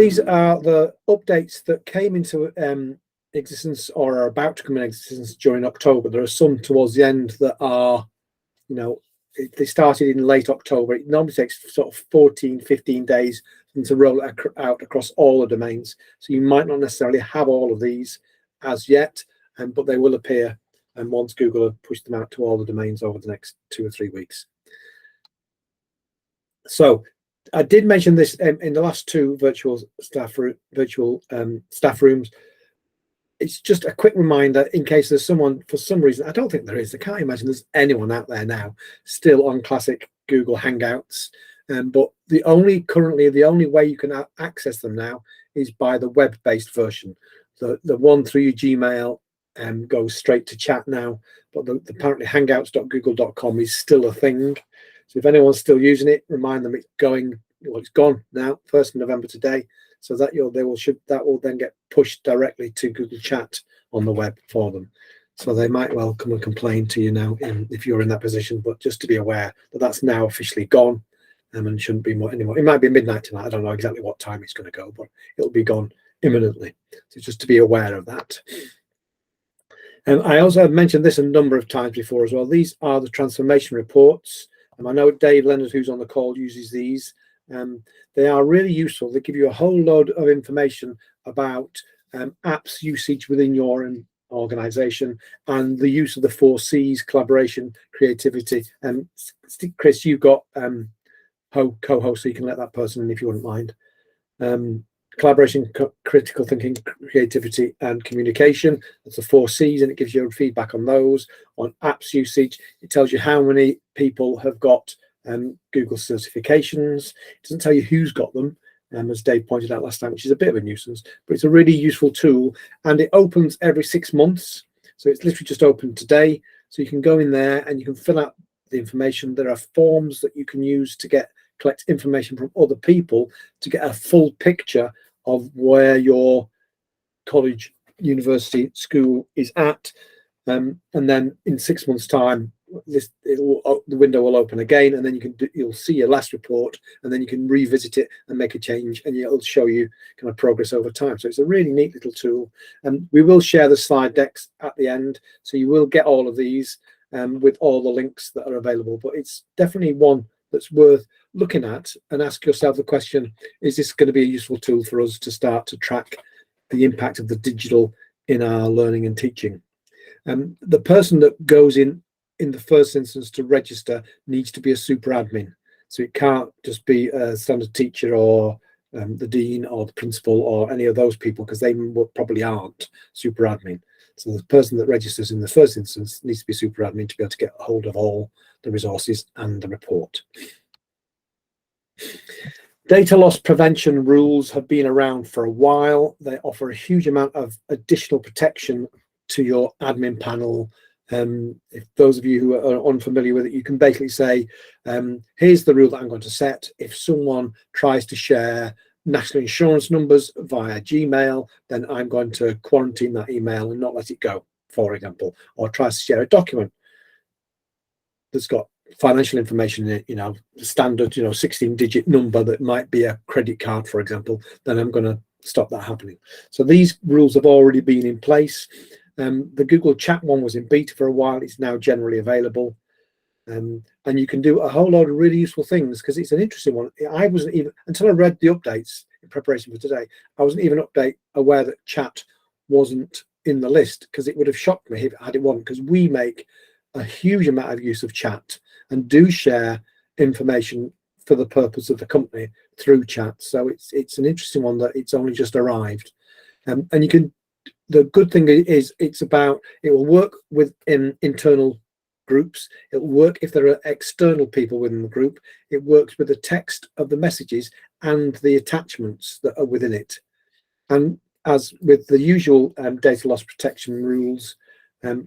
these are the updates that came into existence or are about to come in existence during October. There are some towards the end that are, you know, they started in late October. It normally takes sort of 14, 15 days to roll it out across all the domains. So you might not necessarily have all of these as yet, but they will appear once Google have pushed them out to all the domains over the next 2 or 3 weeks. So I did mention this in the last 2 virtual staff rooms. It's just a quick reminder in case there's someone, for some reason, I don't think there is, I can't imagine there's anyone out there now still on classic Google Hangouts. But currently the only way you can access them now is by the web-based version. The one through your Gmail goes straight to chat now, but apparently hangouts.google.com is still a thing. So if anyone's still using it, remind them it's going. Well, it's gone now, 1st of November today. So that will then get pushed directly to Google Chat on the web for them. So they might well come and complain to you now if you're in that position. But just to be aware that that's now officially gone, and shouldn't be anymore. It might be midnight tonight. I don't know exactly what time it's going to go, but it'll be gone imminently. So just to be aware of that. I also have mentioned this a number of times before as well. These are the transformation reports. I know Dave Leonard, who's on the call, uses these. They are really useful. They give you a whole load of information about apps usage within your organization and the use of the 4 C's: collaboration, creativity. And Chris, you've got co-host, so you can let that person in if you wouldn't mind. Collaboration, critical thinking, creativity, and communication. That's the 4 C's, and it gives you feedback on those. On apps usage, it tells you how many people have got Google certifications. It doesn't tell you who's got them, as Dave pointed out last time, which is a bit of a nuisance, but it's a really useful tool, and it opens every 6 months. So it's literally just opened today. So you can go in there and you can fill out the information. There are forms that you can use to collect information from other people to get a full picture of where your college, university, school is at. And then in 6 months' time, the window will open again, and then you'll see your last report, and then you can revisit it and make a change, and it'll show you kind of progress over time. So it's a really neat little tool. And we will share the slide decks at the end, so you will get all of these with all the links that are available. But it's definitely one that's worth looking at, and ask yourself the question, is this going to be a useful tool for us to start to track the impact of the digital in our learning and teaching? The person that goes in the first instance to register needs to be a super admin. So it can't just be a standard teacher or the dean or the principal or any of those people, because they probably aren't super admin. So the person that registers in the first instance needs to be super admin to be able to get hold of all the resources and the report. Data loss prevention rules have been around for a while. They offer a huge amount of additional protection to your admin panel. If those of you who are unfamiliar with it, you can basically say, here's the rule that I'm going to set. If someone tries to share national insurance numbers via Gmail, then I'm going to quarantine that email and not let it go, for example. Or tries to share a document that's got financial information in it, the standard, 16-digit number that might be a credit card, for example, then I'm going to stop that happening. So these rules have already been in place. The Google Chat one was in beta for a while. It's now generally available. And you can do a whole load of really useful things, because it's an interesting one. I wasn't even, until I read the updates in preparation for today, I wasn't even aware that chat wasn't in the list, because it would have shocked me if it wasn't, because we make a huge amount of use of chat and do share information for the purpose of the company through chat. So it's an interesting one that it's only just arrived. And you can, the good thing is it will work within internal groups. It will work if there are external people within the group. It works with the text of the messages and the attachments that are within it. And as with the usual data loss protection rules,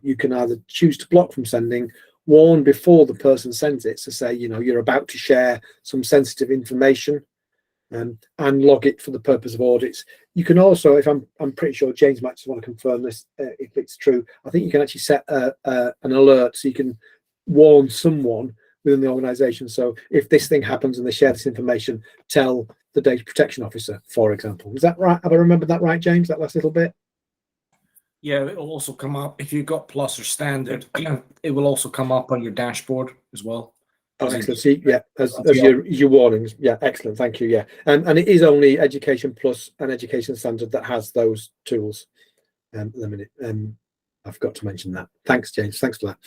you can either choose to block from sending, warn before the person sends it, so say, you're about to share some sensitive information, and log it for the purpose of audits. You can also, if I'm pretty sure James might just want to confirm this, if it's true, I think you can actually set an alert, so you can warn someone within the organization. So if this thing happens and they share this information, tell the data protection officer, for example. Is that right? Have I remembered that right, James, that last little bit? Yeah, it will also come up if you've got plus or standard. It will also come up on your dashboard as well. Oh, excellent. See, yeah, as your warnings. Yeah, excellent. Thank you. Yeah, and it is only Education Plus and Education Standard that has those tools. At the minute, I forgot to mention that. Thanks, James. Thanks for that.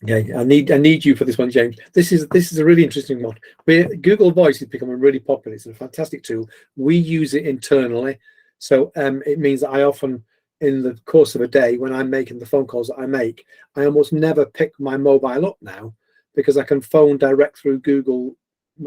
Okay, I need you for this one, James. This is a really interesting one. Google Voice is becoming really popular. It's a fantastic tool. We use it internally, so it means that I often, in the course of a day, when I'm making the phone calls that I make, I almost never pick my mobile up now, because I can phone direct through Google,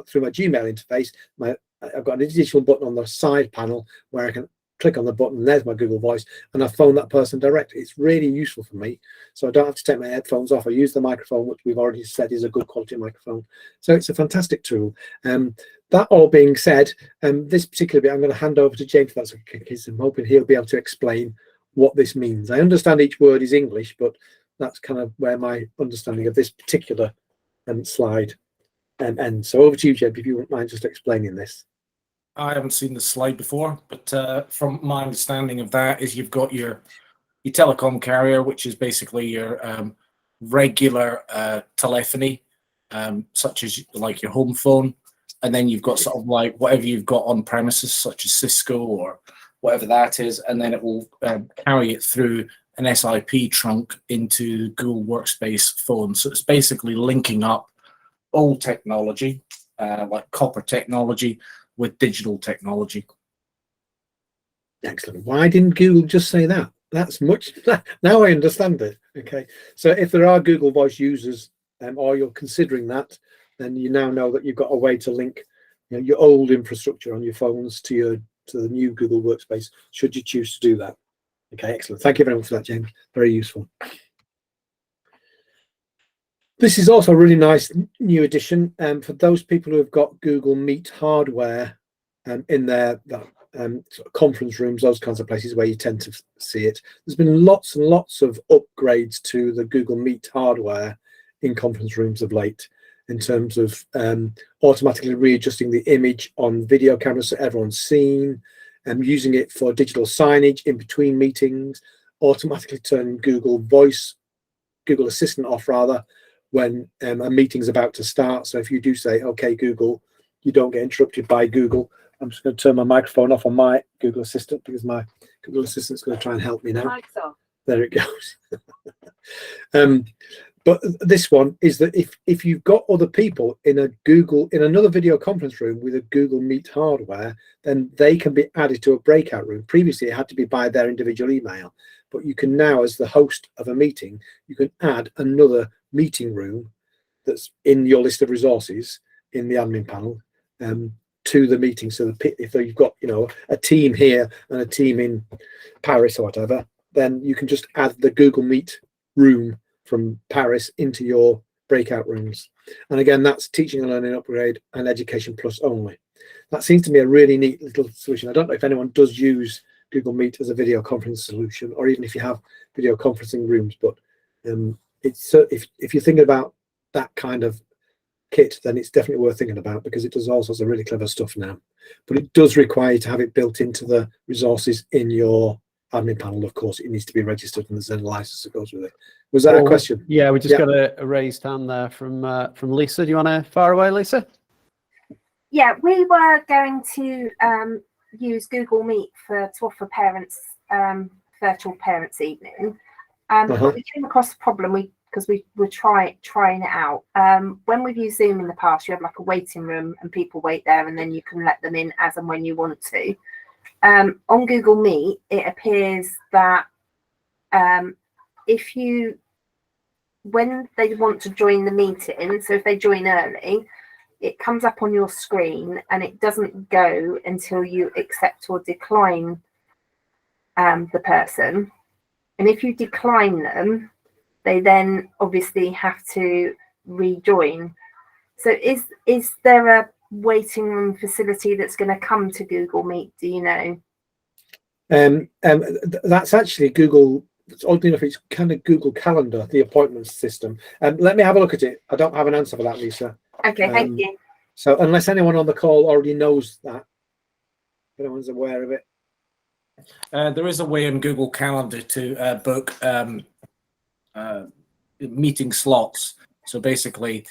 through my Gmail interface. I've got an additional button on the side panel where I can click on the button, and there's my Google Voice, and I phone that person directly. It's really useful for me, so I don't have to take my headphones off. I use the microphone, which we've already said is a good quality microphone. So it's a fantastic tool. That all being said, this particular bit I'm going to hand over to James. That's okay, because I'm hoping he'll be able to explain what this means. I understand each word is English, but that's kind of where my understanding of this particular slide ends. So over to you, James, if you wouldn't mind just explaining this. I haven't seen the slide before, but from my understanding of that is you've got your telecom carrier, which is basically your regular telephony, such as like your home phone, and then you've got sort of like whatever you've got on premises, such as Cisco or whatever that is, and then it will carry it through an SIP trunk into Google Workspace phone. So it's basically linking up old technology, like copper technology, with digital technology. Excellent. Why didn't Google just say that? That's much. Now I understand it. Okay. So if there are Google Voice users, or you're considering that, then you now know that you've got a way to link, your old infrastructure on your phones to the new Google Workspace, should you choose to do that. Okay. Excellent. Thank you very much for that, James. Very useful. This is also a really nice new addition for those people who have got Google Meet hardware in their sort of conference rooms, those kinds of places where you tend to see it. There's been lots and lots of upgrades to the Google Meet hardware in conference rooms of late, in terms of automatically readjusting the image on video cameras so everyone's seen, and using it for digital signage in between meetings, automatically turning Google Assistant off rather, when a meeting's about to start. So if you do say, okay, Google, you don't get interrupted by Google, I'm just going to turn my microphone off on my Google Assistant, because my Google Assistant's going to try and help me now. There it goes. But this one is that if you've got other people in another video conference room with a Google Meet hardware, then they can be added to a breakout room. Previously, it had to be by their individual email, but you can now, as the host of a meeting, you can add another meeting room that's in your list of resources in the admin panel to the meeting. So if you've got a team here and a team in Paris or whatever, then you can just add the Google Meet room from Paris into your breakout rooms. And again, that's teaching and learning upgrade and Education Plus only. That seems to be a really neat little solution. I don't know if anyone does use Google Meet as a video conference solution, or even if you have video conferencing rooms, but it's if you're thinking about that kind of kit, then it's definitely worth thinking about, because it does all sorts of really clever stuff now. But it does require you to have it built into the resources in your admin panel. Of course, it needs to be registered, and there's a license that goes with it. Was that a question? Yeah, we just got a raised hand there from Lisa. Do you want to fire away, Lisa? Yeah, we were going to use Google Meet to offer parents virtual parents evening. But we came across a problem because we were trying it out. When we've used Zoom in the past, you have like a waiting room and people wait there, and then you can let them in as and when you want to. On Google Meet, it appears that when they want to join the meeting, so if they join early, it comes up on your screen and it doesn't go until you accept or decline the person. And if you decline them, they then obviously have to rejoin. So is there a waiting room facility that's going to come to Google Meet? Do you know? That's actually Google oddly enough, it's kind of Google Calendar, the appointments system. Let me have a look at it. I don't have an answer for that, Lisa. Okay, thank you. So unless anyone on the call already knows that, if anyone's aware of it. There is a way in Google Calendar to book meeting slots. So basically,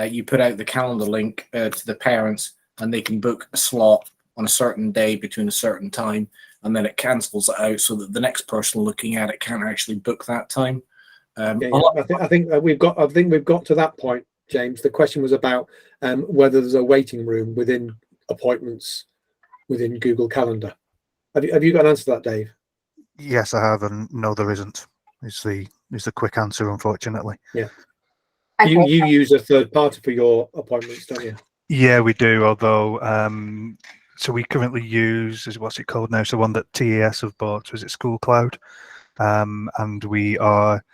you put out the calendar link to the parents, and they can book a slot on a certain day between a certain time, and then it cancels it out so that the next person looking at it can't actually book that time. I think we've got to that point, James. The question was about whether there's a waiting room within appointments within Google Calendar. Have you got an answer to that, Dave? Yes, I have, and no, there isn't. Is the quick answer, unfortunately. Yeah. Okay. You use a third party for your appointments, don't you? Yeah, we do. Although, so we currently use, what's it called now? So one that TES have bought, was it School Cloud? And we are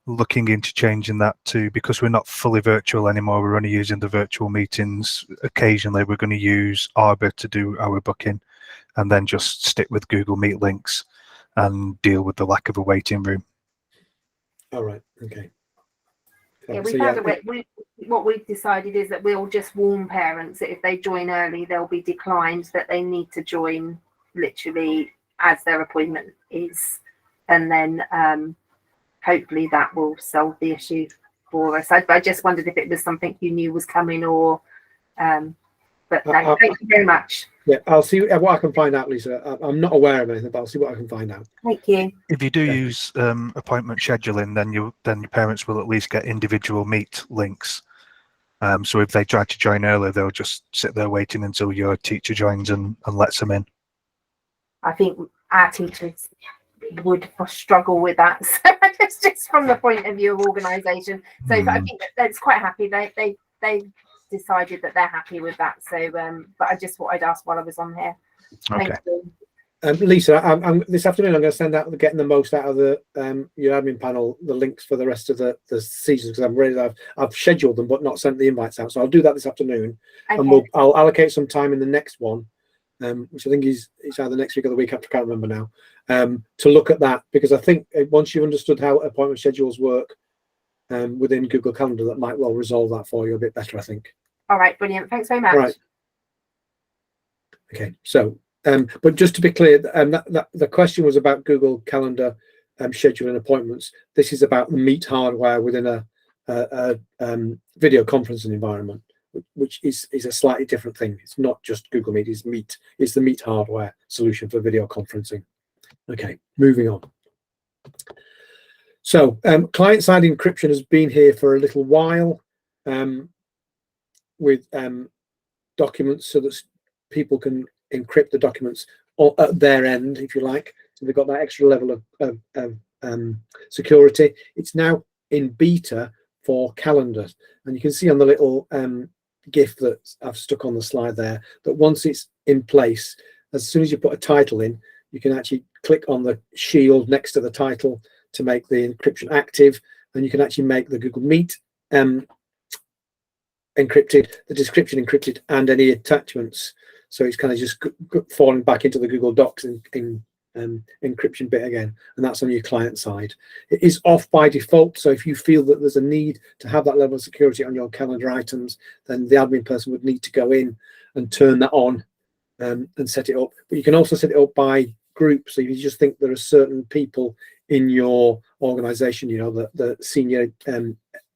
looking into changing that to, because we're not fully virtual anymore, we're only using the virtual meetings. Occasionally, we're going to use Arbor to do our booking, and then just stick with Google Meet links and deal with the lack of a waiting room. All right. Okay. Yeah, we found a way. What we've decided is that we'll just warn parents that if they join early, they'll be declined, that they need to join literally as their appointment is, and then hopefully that will solve the issue for us. I just wondered if it was something you knew was coming, or but no, thank you very much. Yeah, I'll see what I can find out, Lisa. I'm not aware of anything, but I'll see what I can find out. Thank you. If you do use appointment scheduling, then your parents will at least get individual meet links. So if they try to join early, they'll just sit there waiting until your teacher joins and lets them in. I think our teachers would struggle with that. So just from the point of view of organisation. So I think that's quite happy. They decided that they're happy with that. So, but I just thought I'd ask while I was on here. Thank you. Lisa, I'm this afternoon. I'm going to send out getting the most out of the your admin panel, the links for the rest of the seasons, because I've scheduled them but not sent the invites out. So I'll do that this afternoon, Okay. and I'll allocate some time in the next one, which I think is either next week or the week after. I can't remember now. To look at that, because I think once you've understood how appointment schedules work within Google Calendar, that might well resolve that for you a bit better, I think. All right, brilliant. Thanks very much. Right. Okay, so but just to be clear, the question was about Google Calendar scheduling appointments. This is about the Meet hardware within a video conferencing environment, which is a slightly different thing. It's not just Google Meet, it's Meet. It's the Meet hardware solution for video conferencing. Okay, moving on. So client-side encryption has been here for a little while with documents, so that people can encrypt the documents at their end, if you like. So they've got that extra level of security. It's now in beta for calendars, and you can see on the little GIF that I've stuck on the slide there that once it's in place, as soon as you put a title in, you can actually click on the shield next to the title to make the encryption active, and you can actually make the Google Meet encrypted, the description encrypted, and any attachments. So it's kind of just falling back into the Google Docs in encryption bit again, and that's on your client side. It is off by default, so if you feel that there's a need to have that level of security on your calendar items, then the admin person would need to go in and turn that on and set it up. But you can also set it up by group. So if you just think there are certain people in your organization, you know, the senior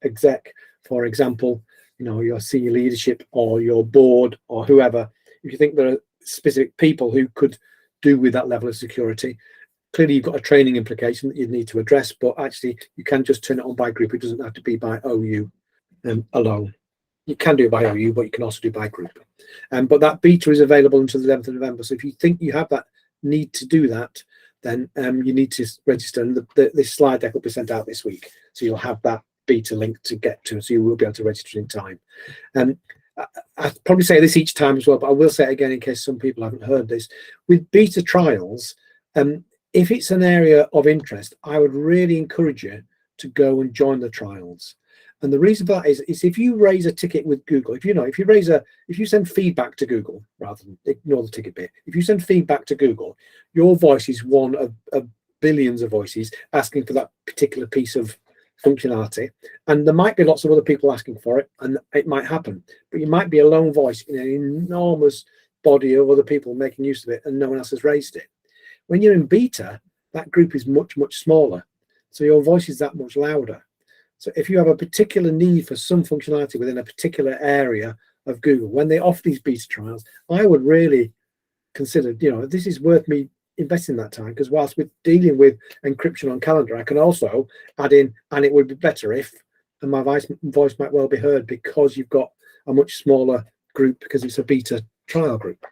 exec, for example, you know, your senior leadership or your board or whoever, if you think there are specific people who could do with that level of security, clearly you've got a training implication that you'd need to address, but actually you can just turn it on by group. It doesn't have to be by OU alone. You can do it by OU, but you can also do by group. But that beta is available until the 11th of November. So if you think you have that need to do that, then you need to register. And this slide deck will be sent out this week. So you'll have that beta link to get to, so you will be able to register in time. I probably say this each time as well, but I will say it again in case some people haven't heard this. With beta trials, if it's an area of interest, I would really encourage you to go and join the trials. And the reason for that is if you raise a ticket with Google, if you send feedback to Google, rather than ignore the ticket bit, if you send feedback to Google, your voice is one of billions of voices asking for that particular piece of functionality, and there might be lots of other people asking for it, and it might happen, but you might be a lone voice in an enormous body of other people making use of it, and no one else has raised it. When you're in beta, that group is much, much smaller, so your voice is that much louder. So if you have a particular need for some functionality within a particular area of Google, when they offer these beta trials, I would really consider, this is worth me investing that time, because whilst we're dealing with encryption on calendar, I can also add in, and it would be better if, and my voice might well be heard because you've got a much smaller group, because it's a beta trial group.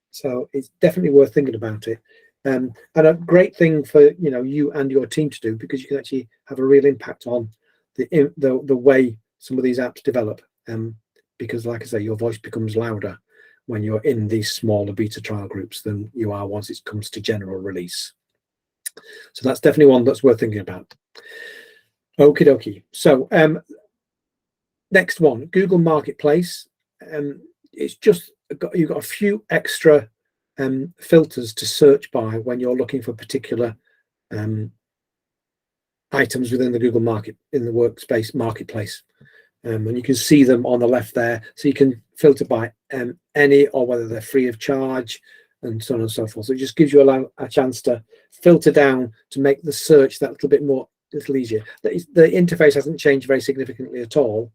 So it's definitely worth thinking about it. And a great thing for you and your team to do, because you can actually have a real impact on the way some of these apps develop. Because like I say, your voice becomes louder when you're in these smaller beta trial groups than you are once it comes to general release. So that's definitely one that's worth thinking about. Okie dokie. So next one, Google Marketplace. It's just you've got a few extra filters to search by when you're looking for particular items within the Google Market, in the Workspace Marketplace. And you can see them on the left there. So you can filter by any, or whether they're free of charge, and so on and so forth. So it just gives you a chance to filter down to make the search that little easier. The interface hasn't changed very significantly at all.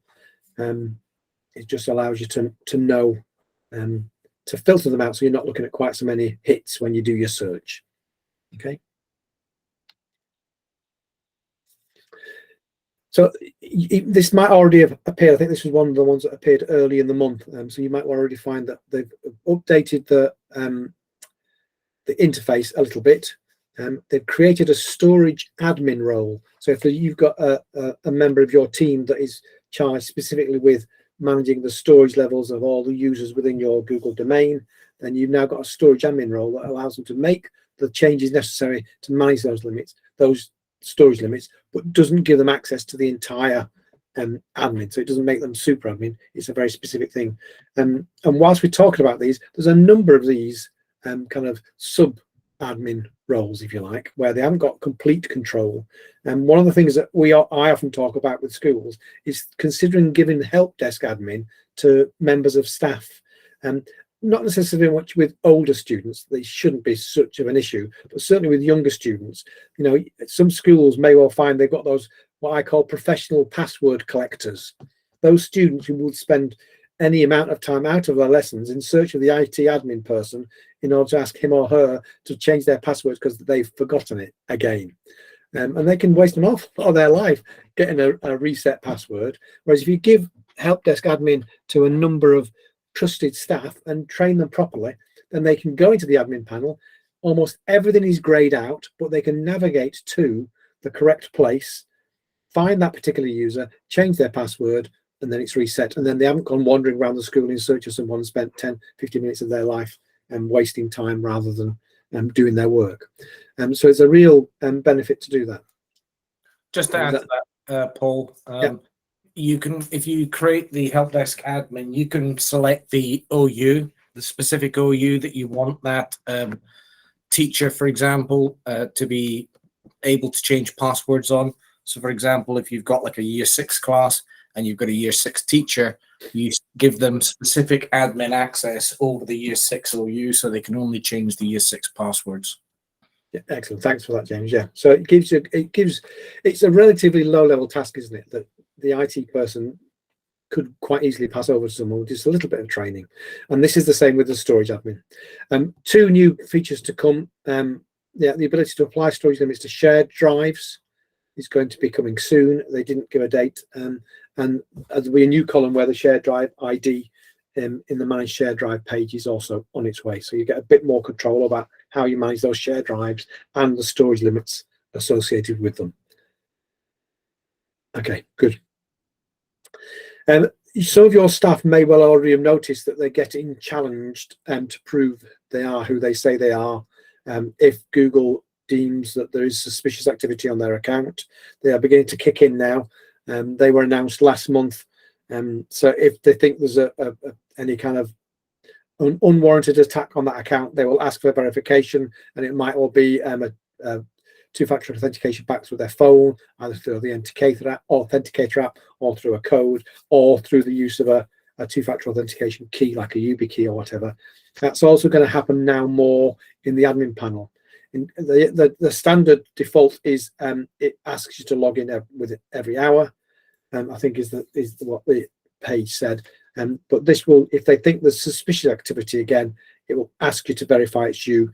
It just allows you to know to filter them out, so you're not looking at quite so many hits when you do your search. Okay. So this might already have appeared. I think this was one of the ones that appeared early in the month. So you might already find that they've updated the interface a little bit. They've created a storage admin role. So if you've got a member of your team that is charged specifically with managing the storage levels of all the users within your Google domain, then you've now got a storage admin role that allows them to make the changes necessary to manage those storage limits, but doesn't give them access to the entire admin. So it doesn't make them super admin. It's a very specific thing. And whilst we're talking about these, there's a number of these kind of sub admin roles, if you like, where they haven't got complete control. And one of the things that I often talk about with schools is considering giving help desk admin to members of staff. Not necessarily much with older students, they shouldn't be such of an issue, but certainly with younger students, some schools may well find they've got those, what I call professional password collectors. Those students who would spend any amount of time out of their lessons in search of the IT admin person in order to ask him or her to change their passwords because they've forgotten it again. And they can waste an awful lot of their life getting a reset password. Whereas if you give help desk admin to a number of trusted staff and train them properly, then they can go into the admin panel. Almost everything is grayed out, but they can navigate to the correct place, find that particular user, change their password, and then it's reset. And then they haven't gone wandering around the school in search of someone and spent 10, 15 minutes of their life and wasting time rather than doing their work. So it's a real benefit to do that. Just to add to that, Paul, you can, if you create the help desk admin, you can select the OU, the specific OU that you want that teacher, for example, to be able to change passwords on. So, for example, if you've got like a year 6 class and you've got a year 6 teacher, you give them specific admin access over the year 6 OU, so they can only change the year 6 passwords. Yeah, excellent. Thanks for that, James. Yeah, so it's a relatively low-level task, isn't it, that the IT person could quite easily pass over to someone with just a little bit of training. And this is the same with the storage admin. 2 new features to come. The ability to apply storage limits to shared drives is going to be coming soon. They didn't give a date. And there'll be a new column where the shared drive ID in the manage shared drive page is also on its way. So you get a bit more control about how you manage those shared drives and the storage limits associated with them. Okay, good. Some of your staff may well already have noticed that they're getting challenged to prove they are who they say they are. If Google deems that there is suspicious activity on their account, they are beginning to kick in now. They were announced last month. So if they think there's any kind of unwarranted attack on that account, they will ask for verification, and it might all be two-factor authentication back through their phone, either through the authenticator app, or through a code, or through the use of a two-factor authentication key like a YubiKey or whatever. That's also going to happen now more in the admin panel. In the standard default is it asks you to log in with it every hour. I think is what the page said. But this will, if they think there's suspicious activity again, it will ask you to verify it's you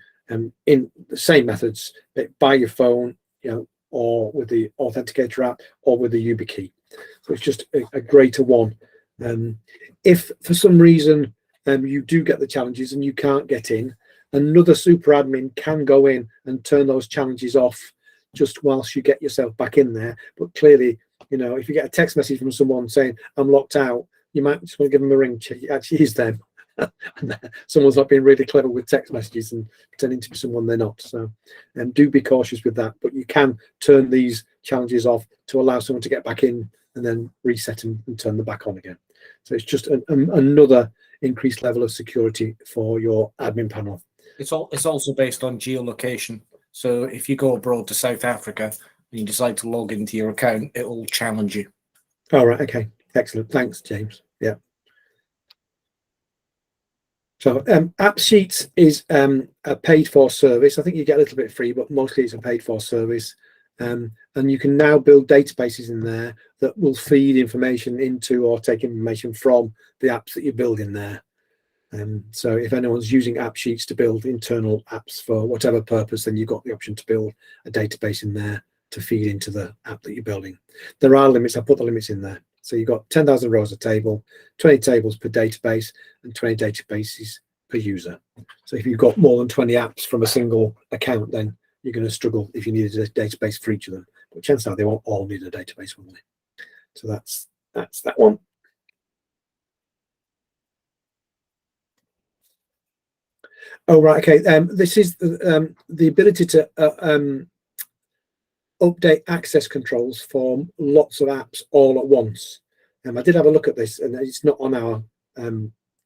in the same methods, by your phone, or with the authenticator app, or with the YubiKey. So it's just a greater one. If for some reason you do get the challenges and you can't get in, another super admin can go in and turn those challenges off just whilst you get yourself back in there. But clearly, if you get a text message from someone saying, I'm locked out, you might just want to give them a ring. Actually, is them. Someone's not being really clever with text messages and pretending to be someone they're not. So do be cautious with that. But you can turn these challenges off to allow someone to get back in and then reset them and turn them back on again. So it's just another increased level of security for your admin panel. It's also based on geolocation. So if you go abroad to South Africa and you decide to log into your account, it will challenge you. All right. Okay. Excellent. Thanks, James. Yeah. So AppSheets is a paid-for service. I think you get a little bit free, but mostly it's a paid-for service. And you can now build databases in there that will feed information into or take information from the apps that you build in there. So if anyone's using AppSheets to build internal apps for whatever purpose, then you've got the option to build a database in there to feed into the app that you're building. There are limits. I put the limits in there. So you've got 10,000 rows of table, 20 tables per database, and 20 databases per user. So if you've got more than 20 apps from a single account, then you're going to struggle if you needed a database for each of them. But chances are they won't all need a database, will they? So that's that one. Oh, right. Okay. This is the ability to update access controls for lots of apps all at once. I did have a look at this, and it's not on our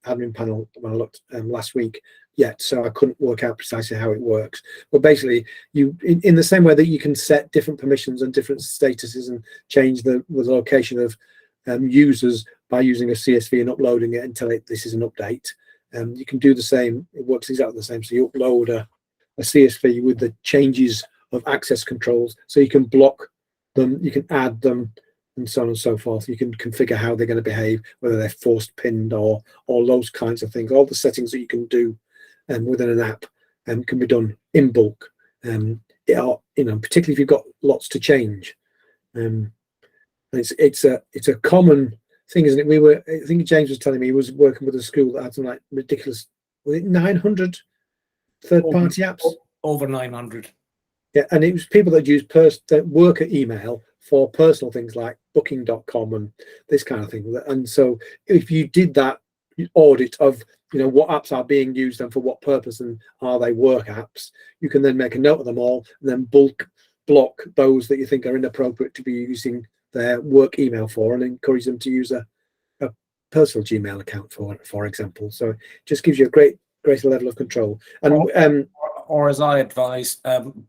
admin panel when I looked last week yet, so I couldn't work out precisely how it works. But basically, you in the same way that you can set different permissions and different statuses and change the location of users by using a CSV and uploading it until this is an update. You can do the same. It works exactly the same. So you upload a CSV with the changes of access controls, so you can block them, you can add them, and so on and so forth. You can configure how they're going to behave, whether they're forced pinned or those kinds of things. All the settings that you can do within an app can be done in bulk. Particularly if you've got lots to change. It's a common thing, isn't it? I think James was telling me he was working with a school that had some like ridiculous, was it 900 third-party apps? Over 900. Yeah, and it was people that use worker email for personal things like booking.com and this kind of thing. And so if you did that audit of what apps are being used and for what purpose, and are they work apps, you can then make a note of them all and then bulk block those that you think are inappropriate to be using their work email for, and encourage them to use a personal Gmail account for example. So it just gives you a greater level of control. And or as I advise,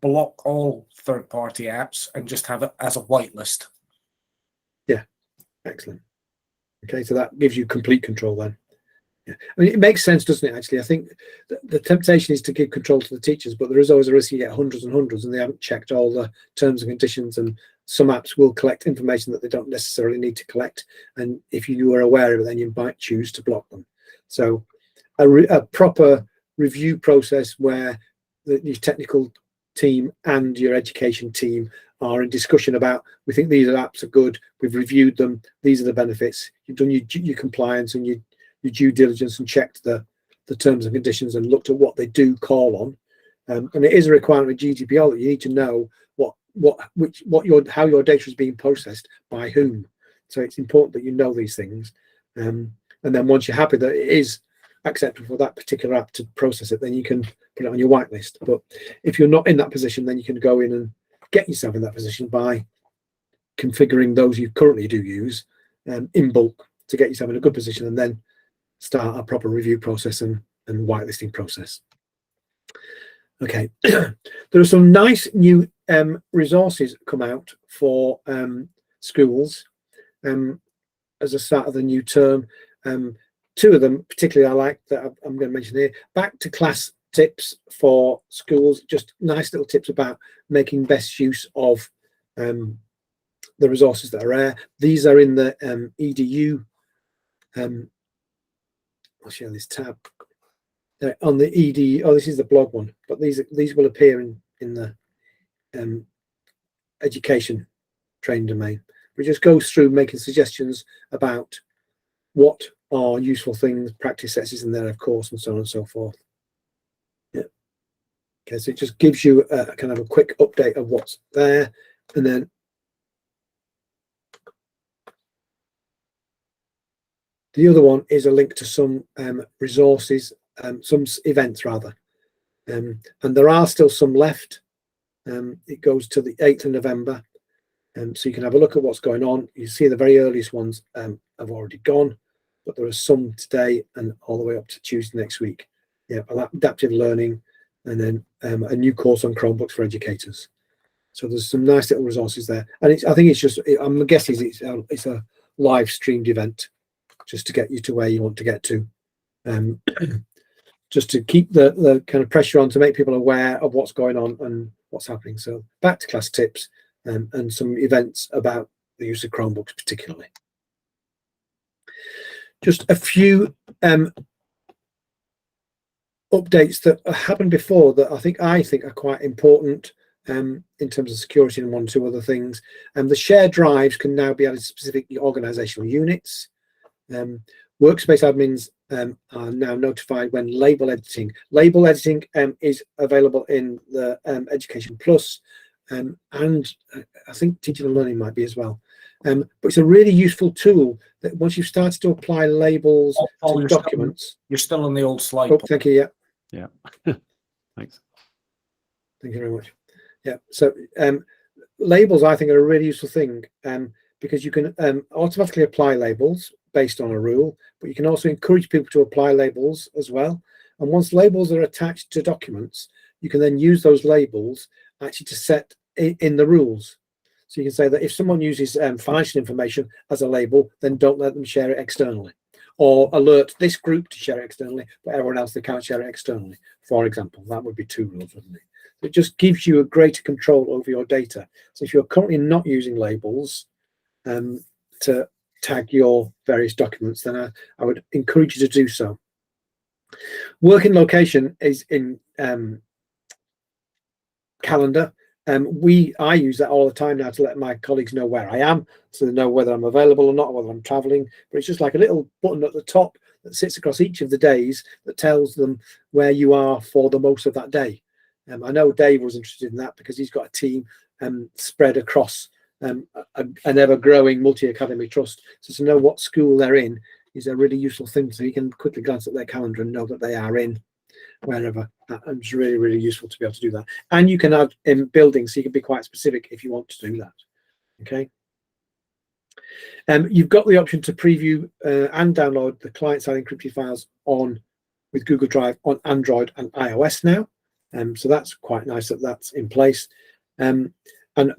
block all third-party apps and just have it as a whitelist. Yeah, excellent. Okay, so that gives you complete control then. Yeah. I mean, it makes sense, doesn't it? Actually, I think the temptation is to give control to the teachers, but there is always a risk you get hundreds and hundreds, and they haven't checked all the terms and conditions. And some apps will collect information that they don't necessarily need to collect. And if you were aware of it, then you might choose to block them. So a proper review process where your technical team and your education team are in discussion about, we think these apps are good, we've reviewed them, these are the benefits, you've done your compliance and your due diligence and checked the terms and conditions and looked at what they do call on. And it is a requirement of GDPR that you need to know how your data is being processed by whom. So it's important that you know these things. And then once you're happy that it is acceptable for that particular app to process it, then you can put it on your whitelist. But if you're not in that position, then you can go in and get yourself in that position by configuring those you currently do use in bulk to get yourself in a good position, and then start a proper review process and whitelisting process. Okay, there are some nice new resources come out for schools as a start of the new term. Two of them particularly I like that I'm going to mention here. Back to class tips for schools, just nice little tips about making best use of the resources that are there. These are in the edu. I'll share this tab on the ed. Oh, this is the blog one, but these will appear in the education training domain. We just go through making suggestions about what are useful things, practice sets is in there, of course, and so on and so forth. Yeah. Okay, so it just gives you a kind of a quick update of what's there, and then the other one is a link to some resources, some events rather, and there are still some left. It goes to the 8th of November, so you can have a look at what's going on. You see the very earliest ones have already gone, but there are some today and all the way up to Tuesday next week. Yeah, adaptive learning, and then a new course on Chromebooks for educators. So there's some nice little resources there, and I think it's just, I'm guessing it's a live streamed event, just to get you to where you want to get to, just to keep the kind of pressure on to make people aware of what's going on and what's happening. So back to class tips and some events about the use of Chromebooks particularly. Just a few updates that happened before that I think are quite important in terms of security, and one or two other things. The shared drives can now be added to specific organizational units. Workspace admins are now notified when label editing is available in the Education Plus, and I think Teaching and Learning might be as well. But it's a really useful tool that once you've started to apply labels to documents. You're still on the old slide. Oh, thank you. Yeah. Thanks. Thank you very much. Yeah. So labels, I think, are a really useful thing because you can automatically apply labels based on a rule, but you can also encourage people to apply labels as well. And once labels are attached to documents, you can then use those labels actually to set in the rules. So you can say that if someone uses financial information as a label, then don't let them share it externally, or alert this group to share it externally, but everyone else, they can't share it externally. For example, that would be 2 rules, wouldn't it? It just gives you a greater control over your data. So if you're currently not using labels to tag your various documents, then I would encourage you to do so. Working location is in calendar. I use that all the time now to let my colleagues know where I am, so they know whether I'm available or not, or whether I'm traveling. But it's just like a little button at the top that sits across each of the days that tells them where you are for the most of that day. I know Dave was interested in that because he's got a team spread across an ever-growing multi-academy trust. So to know what school they're in is a really useful thing, so you can quickly glance at their calendar and know that they are in wherever. It's really, really useful to be able to do that. And you can add in buildings, so you can be quite specific if you want to do that. Okay. You've got the option to preview and download the client-side encrypted files with Google Drive on Android and iOS now. So that's quite nice that that's in place. And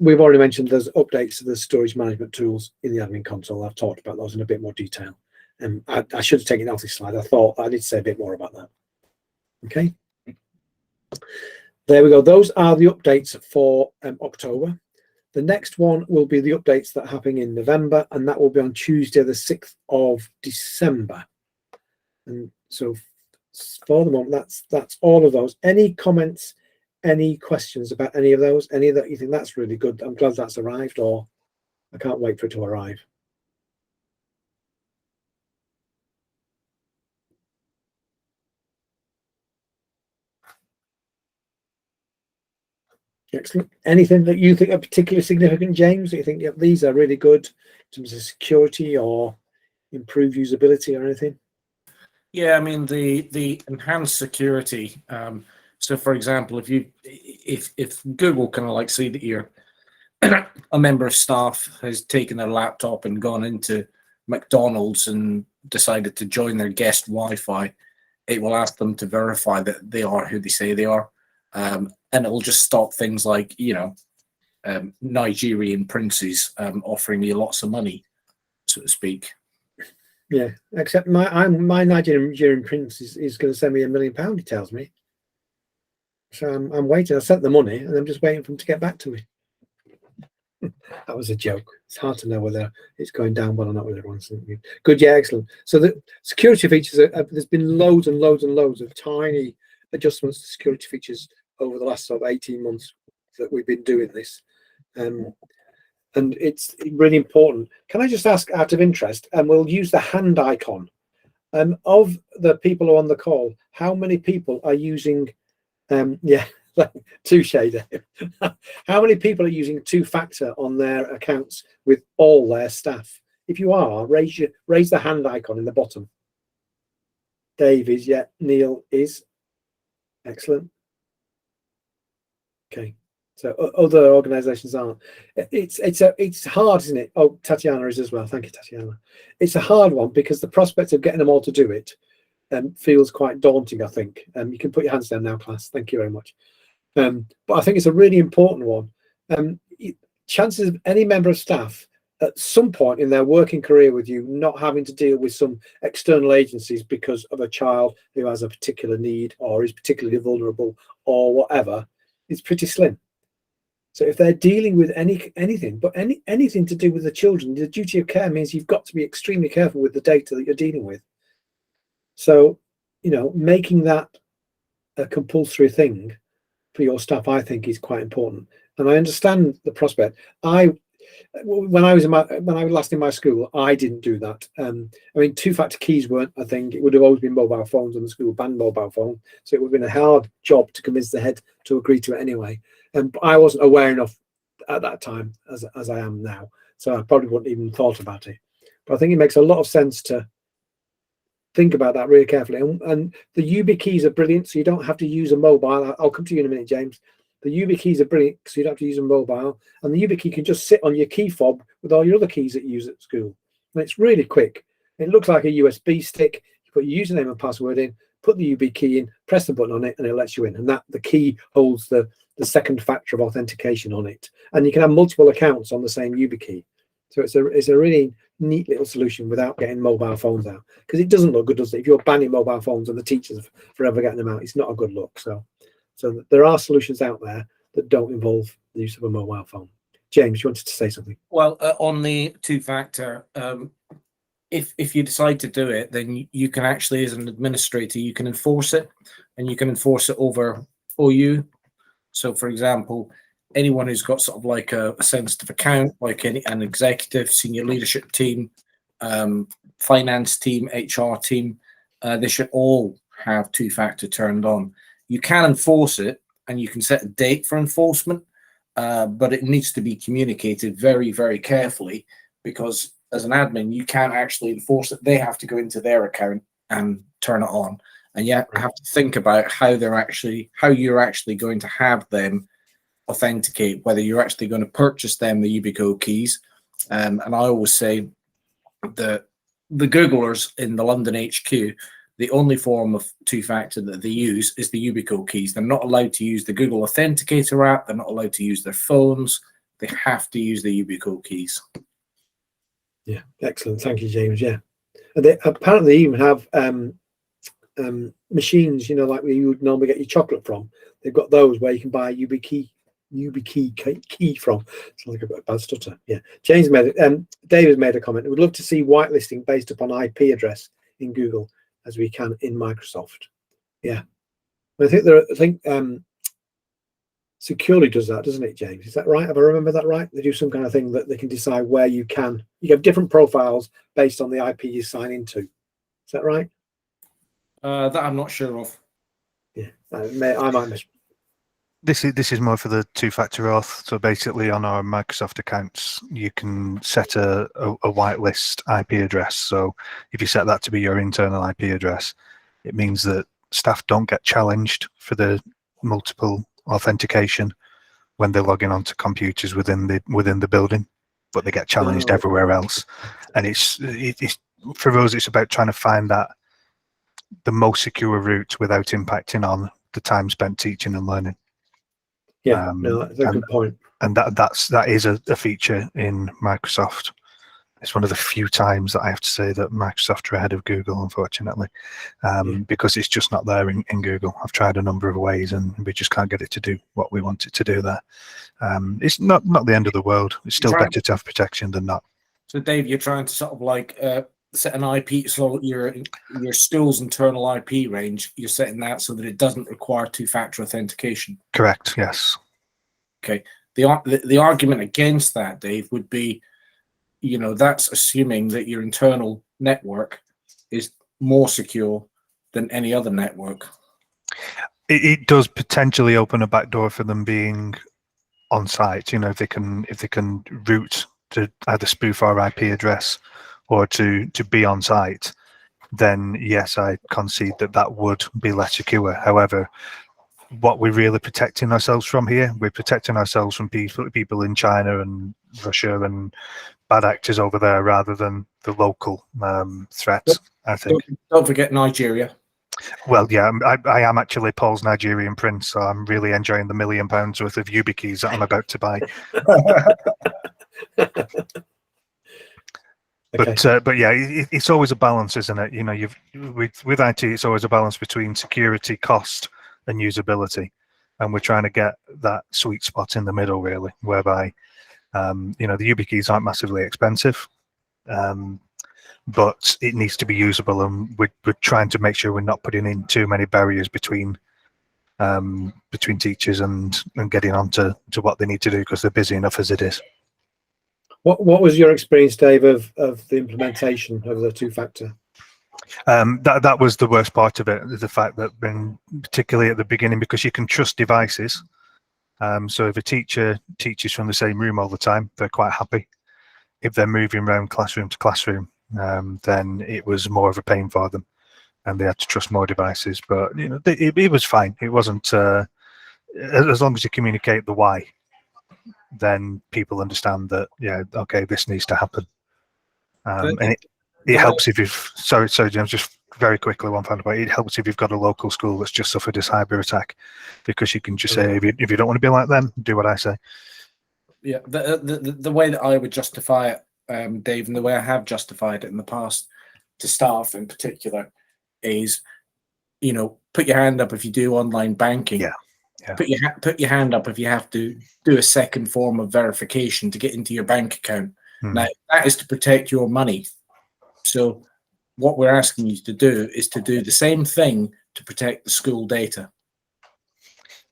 we've already mentioned there's updates to the storage management tools in the admin console. I've talked about those in a bit more detail. I should have taken it off this slide. I thought I need to say a bit more about that. Okay. There we go. Those are the updates for October. The next one will be the updates that are happening in November, and that will be on Tuesday, the 6th of December. And so for the moment, that's all of those. Any comments, any questions about any of those? Any that you think that's really good? I'm glad that's arrived, or I can't wait for it to arrive. Excellent. Anything that you think are particularly significant, James, that you think, yeah, these are really good in terms of security or improve usability or anything? Yeah, I mean the enhanced security. So, for example, if Google kind of like see that you're a member of staff has taken their laptop and gone into McDonald's and decided to join their guest Wi-Fi, it will ask them to verify that they are who they say they are, and it will just stop things like, you know, Nigerian princes offering me lots of money, so to speak. Yeah, except my Nigerian prince is going to send me £1 million. He tells me. So I'm waiting. I sent the money, and I'm just waiting for him to get back to me. That was a joke. It's hard to know whether it's going down well or not with everyone. Good, yeah, excellent. So the security features, there's been loads and loads and loads of tiny adjustments to security features over the last sort of 18 months that we've been doing this. And it's really important. Can I just ask, out of interest, and we'll use the hand icon, of the people who are on the call, how many people are using, touche there. How many people are using two-factor on their accounts with all their staff? If you are, raise the hand icon in the bottom. Dave is, yeah. Neil is. Excellent. Okay. So other organisations aren't. It's hard, isn't it? Oh, Tatiana is as well. Thank you, Tatiana. It's a hard one because the prospect of getting them all to do it feels quite daunting, I think. You can put your hands down now, class. Thank you very much. But I think it's a really important one. Chances of any member of staff at some point in their working career with you not having to deal with some external agencies because of a child who has a particular need or is particularly vulnerable or whatever is pretty slim. So if they're dealing with anything to do with the children, the duty of care means you've got to be extremely careful with the data that you're dealing with. So, making that a compulsory thing for your staff, I think, is quite important. And I understand the prospect. When I was last in my school, I didn't do that. Two-factor keys weren't a thing. It would have always been mobile phones, and the school banned mobile phone. So it would have been a hard job to convince the head to agree to it anyway. And I wasn't aware enough at that time as I am now. So I probably wouldn't even thought about it. But I think it makes a lot of sense to think about that really carefully. And the UB keys are brilliant, so you don't have to use a mobile. I'll come to you in a minute, James. The UB keys are brilliant, so you don't have to use a mobile. And the UB key can just sit on your key fob with all your other keys that you use at school. And it's really quick. It looks like a USB stick. You put your username and password in, put the UB key in, press the button on it, and it lets you in. And the key holds the second factor of authentication on it. And you can have multiple accounts on the same UB key. So it's a really neat little solution without getting mobile phones out, because it doesn't look good, does it? If you're banning mobile phones and the teachers are forever getting them out, it's not a good look. So there are solutions out there that don't involve the use of a mobile phone. James, you wanted to say something? Well, on the two-factor, if you decide to do it, then you can actually, as an administrator, you can enforce it, and you can enforce it over OU. So, for example, anyone who's got sort of like a sensitive account, like an executive, senior leadership team, finance team, HR team, they should all have two-factor turned on. You can enforce it, and you can set a date for enforcement, but it needs to be communicated very, very carefully, because as an admin, you can't actually enforce it. They have to go into their account and turn it on. And you have to think about how you're actually going to have them authenticate, whether you're actually going to purchase them the Ubico keys. And I always say that the Googlers in the London HQ, the only form of two-factor that they use is the Ubico keys. They're not allowed to use the Google Authenticator app. They're not allowed to use their phones. They have to use the Ubico keys. Yeah, excellent. Thank you, James. Yeah, and they apparently even have machines, like where you would normally get your chocolate from. They've got those where you can buy a UB key from. Sounds like a bad stutter. Yeah, James made it. David made a comment. We'd love to see whitelisting based upon IP address in Google as we can in Microsoft. Yeah, I think Securely does that, doesn't it, James? Is that right? Have I remember that right? They do some kind of thing that they can decide where you have different profiles based on the IP you sign into. Is that right? That I'm not sure of. Yeah, I might miss. This is more for the two-factor auth. So basically, on our Microsoft accounts, you can set a whitelist IP address. So if you set that to be your internal IP address, it means that staff don't get challenged for the multiple authentication when they're logging onto computers within the building, but they get challenged everywhere else. And it's for us, it's about trying to find the most secure route without impacting on the time spent teaching and learning. Yeah, no, that's a good point. And that is a feature in Microsoft. It's one of the few times that I have to say that Microsoft are ahead of Google, unfortunately, because it's just not there in Google. I've tried a number of ways and we just can't get it to do what we want it to do there. It's not the end of the world. It's still better to have protection than not. So, Dave, you're trying to sort of like set an IP, so your school's internal IP range, you're setting that so that it doesn't require two-factor authentication. Correct. Yes. Okay. The argument against that, Dave, would be, that's assuming that your internal network is more secure than any other network. It does potentially open a backdoor for them being on site. If they can route to either spoof our IP address or to be on site, then yes, I concede that would be less secure. However, what we're really protecting ourselves from here, we're protecting ourselves from people in China and Russia and bad actors over there rather than the local threats, I think. Don't forget Nigeria. Well, yeah, I am actually Paul's Nigerian prince, so I'm really enjoying the £1 million worth of YubiKeys that I'm about to buy. Okay. But yeah, it's always a balance, isn't it? With IT, it's always a balance between security, cost, and usability, and we're trying to get that sweet spot in the middle, really, whereby the YubiKeys aren't massively expensive, but it needs to be usable, and we're trying to make sure we're not putting in too many barriers between teachers and getting on to what they need to do, because they're busy enough as it is. What was your experience, Dave, of the implementation of the two-factor? That was the worst part of it, the fact that particularly at the beginning, because you can trust devices. So if a teacher teaches from the same room all the time, they're quite happy. If they're moving around classroom to classroom, then it was more of a pain for them, and they had to trust more devices. But it was fine. It wasn't as long as you communicate the why, then people understand that, yeah, okay, this needs to happen. And it helps if you've sorry James, just very quickly, one final point. It helps if you've got a local school that's just suffered this cyber attack, because you can just say, if you don't want to be like them, do what I say. Yeah, the way that I would justify it, Dave, and the way I have justified it in the past to staff in particular is, put your hand up if you do online banking. Yeah. Put your hand up if you have to do a second form of verification to get into your bank account. Now, that is to protect your money. So what we're asking you to do is to do the same thing to protect the school data.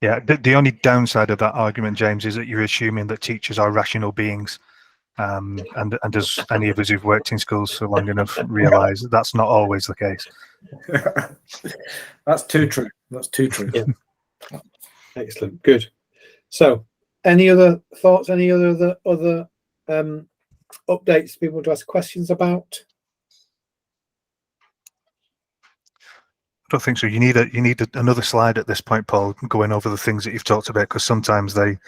Yeah, the only downside of that argument, James, is that you're assuming that teachers are rational beings. And as any of us who've worked in schools for long enough realise, that's not always the case. That's too true. That's too true. Yeah. Excellent. Good. So, any other thoughts? Any other updates people want to ask questions about? I don't think so. You need another slide at this point, Paul, going over the things that you've talked about, because sometimes I'm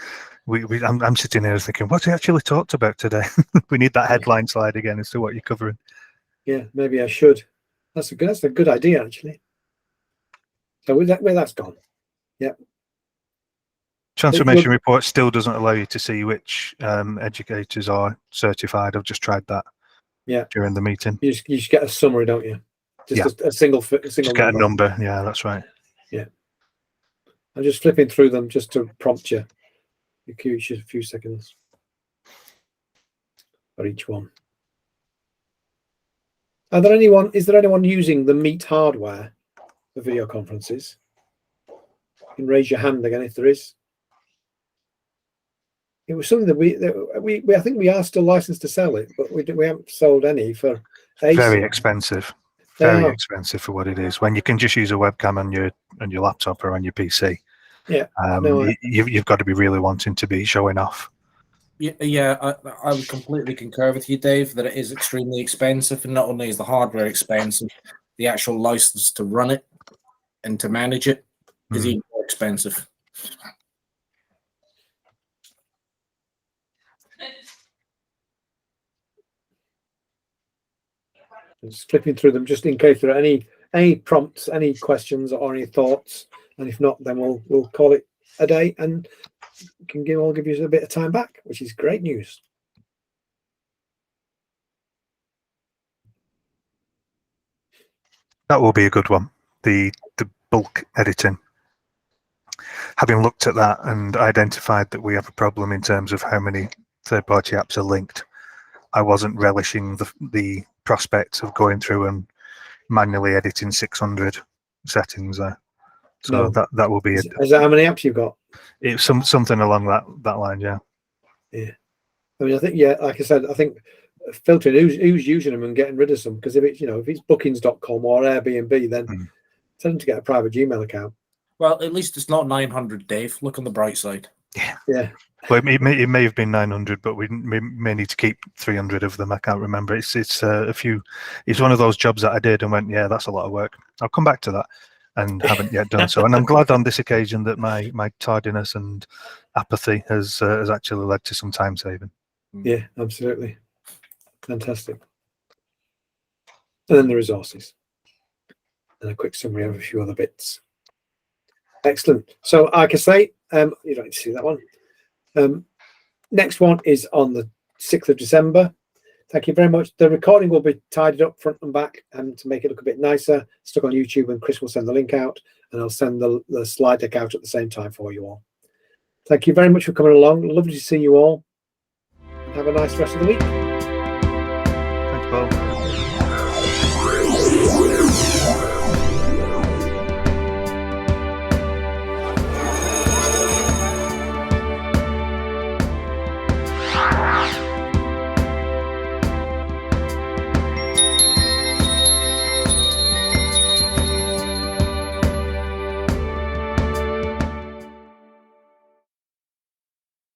sitting here thinking, what's he actually talked about today? We need that headline slide again as to what you're covering. Yeah, maybe I should. That's a good idea, actually. So where that's gone. Yeah. Transformation report still doesn't allow you to see which educators are certified. I've just tried that. Yeah. During the meeting. You just get a summary, don't you? Just a single just get a number. Yeah, that's right. Yeah. I'm just flipping through them just to prompt you. You queue a few seconds for each one. Is there anyone using the Meet hardware for video conferences? You can raise your hand again if there is. It was something that we I think we are still licensed to sell it, but we haven't sold any for ages. Very expensive. Very expensive for what it is. When you can just use a webcam on your laptop or on your PC. Yeah. You've got to be really wanting to be showing off. Yeah, I would completely concur with you, Dave, that it is extremely expensive, and not only is the hardware expensive, the actual license to run it and to manage it is even more expensive. Just flipping through them just in case there are any prompts, any questions or any thoughts, and if not, then we'll call it a day, and can give you a bit of time back, which is great news. That will be a good one. The bulk editing. Having looked at that and identified that we have a problem in terms of how many third-party apps are linked, I wasn't relishing the prospect of going through and manually editing 600 settings there. So No. that will be Is that how many apps you've got? it's something along that line, yeah. Yeah. I mean, I think, yeah, like I said, I think filtering who's using them and getting rid of some, because if it's, if it's bookings.com or Airbnb, then tell them to get a private Gmail account. Well, at least it's not 900, Dave. Look on the bright side. Yeah. Well, it may have been 900, but we may need to keep 300 of them. I can't remember. It's a few. It's one of those jobs that I did and went, yeah, that's a lot of work. I'll come back to that, and haven't yet done so. And I'm glad on this occasion that my tardiness and apathy has actually led to some time saving. Yeah, absolutely. Fantastic. And then the resources. And a quick summary of a few other bits. Excellent. So, like I say, you don't need to see that one. Next one is on the 6th of December. Thank you very much. The recording will be tidied up front and back to make it look a bit nicer. Stuck on YouTube, and Chris will send the link out, and I'll send the slide deck out at the same time for you all. Thank you very much for coming along. Lovely to see you all. Have a nice rest of the week. Thanks, Paul.